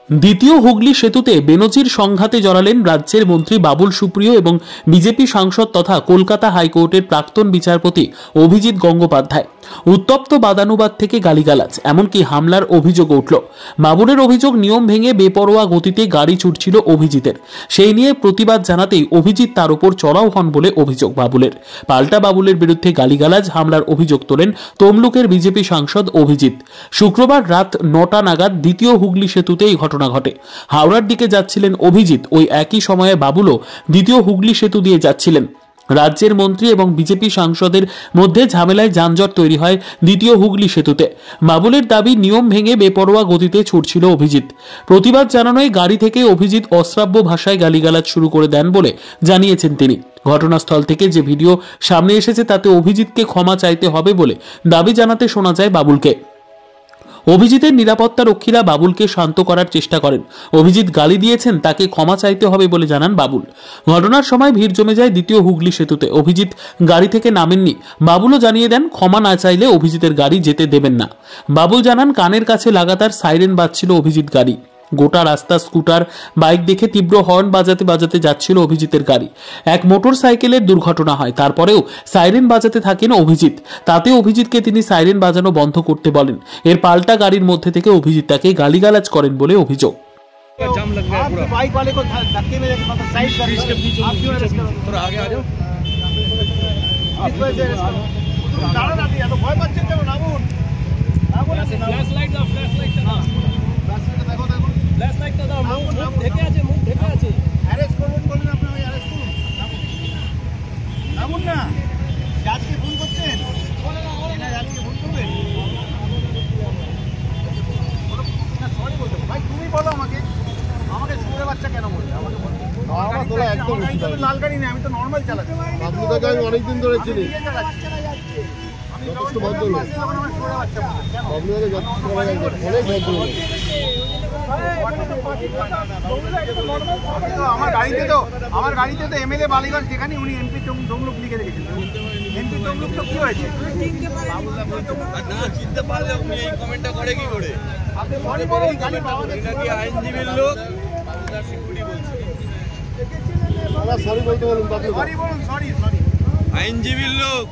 দ্বিতীয় হুগলি সেতুতে বেনজির সংঘাতে জড়ালেন রাজ্যের মন্ত্রী বাবুল সুপ্রিয় এবং বিজেপি সাংসদ তথা কলকাতা হাইকোর্টের প্রাক্তন বিচারপতি অভিজিৎ গঙ্গোপাধ্যায়। উত্তপ্ত বাদানুবাদ থেকে গালিগালাজ, এমনকি হামলার অভিযোগ উঠল। বাবুলের অভিযোগ, নিয়ম ভেঙে বেপরোয়া গতিতে গাড়ি ছুটছিল অভিজিতের। সেই নিয়ে প্রতিবাদ জানাতেই অভিজিৎ তার উপর চড়াও হন বলে অভিযোগ বাবুলের। পাল্টা বাবুলের বিরুদ্ধে গালিগালাজ, হামলার অভিযোগ তোলেন তমলুকের বিজেপি সাংসদ অভিজিৎ। শুক্রবার রাত 9টা নাগাদ দ্বিতীয় হুগলি সেতুতে এই ঘটনা ঘটে। হাওড়ার দিকে যাচ্ছিলেন অভিজিৎ, ওই একই সময়ে বাবুলও দ্বিতীয় হুগলি সেতু দিয়ে যাচ্ছিলেন। রাজ্যের মন্ত্রী এবং বিজেপি সাংসদের মধ্যে ঝামেলায় যানজট তৈরি হয় দ্বিতীয় হুগলি সেতুতে। বাবুলের দাবি, নিয়ম ভেঙে বেপরোয়া গতিতে ছুটছিল অভিজিৎ। প্রতিবাদ জানানোয় গাড়ি থেকে অভিজিৎ অশ্রাব্য ভাষায় গালিগালাজ শুরু করে দেন বলে জানিয়েছেন তিনি। ঘটনাস্থল থেকে যে ভিডিও সামনে এসেছে তাতে অভিজিৎকে ক্ষমা চাইতে হবে বলে দাবি জানাতে শোনা যায় বাবুলকে। অভিজিতের নিরাপত্তা রক্ষীরা বাবুলকে শান্ত করার চেষ্টা করেন। অভিজিৎ গালি দিয়েছেন, তাকে ক্ষমা চাইতে হবে বলে জানান বাবুল। ঘটনার সময় ভিড় জমে যায় দ্বিতীয় হুগলি সেতুতে। অভিজিৎ গাড়ি থেকে নামেননি। বাবুলও জানিয়ে দেন, ক্ষমা না চাইলে অভিজিতের গাড়ি যেতে দেবেন না। বাবুল জানান, কানের কাছে লাগাতার সাইরেন বাজছিল অভিজিৎ গাড়ি। গোটা রাস্তা স্কুটার, বাইক দেখে তীব্র হর্ন বাজাতে বাজাতে যাচ্ছিল অভিজিতের গাড়ি। এক মোটর সাইকেলের দুর্ঘটনা হয়, তারপরেও সাইরেন বাজাতে থাকেন অভিজিৎ। তাতে অভিজিৎকে তিনি সাইরেন বাজানো বন্ধ করতে বলেন। এর পাল্টা গাড়ির মধ্যে থেকে অভিজিৎ তাকে গালিগালাজ করেন বলে অভিযোগ। फ्लैश लाइट दादा मुंह ढेके আছে মুখ ঢেকে আছে অ্যারেস্ট করবেন বলেন আপনি ওই অ্যারেস্ট করুন নামুন না জাজকে ফোন করছেন না জাজকে ফোন করবেন না সরি বলতে ভাই তুমি বলো আমাকে সুরে বাচ্চা কেন বললে আমাকে বলো আমার তোলা একদম লাল গাড়ি নেই আমি তো নরমাল চালাচ্ছি আপনি তো গাড়ি অনেক দিন ধরে চিনি আমি যথেষ্ট ভদ্র লোক আমার সুরে বাচ্চা আপনি তো যথেষ্ট অনেক ভদ্র লোক আমার গাড়িতে তো এমএলএ বালিগঞ্জ যেখানে উনি এমপি তমলুক লিখে রেখেছেন। এমপি তমলুক তো কি হয়েছে না চিনতে পারলে আপনি এই কমেন্টটা করে কি করে আপনি সরি বলুন গাড়ি নাকি আইনজীবীর লোক সিকিউরিটি বলছে সরি বলতে বলুন সরি বলুন সরি আইনজীবীর লোক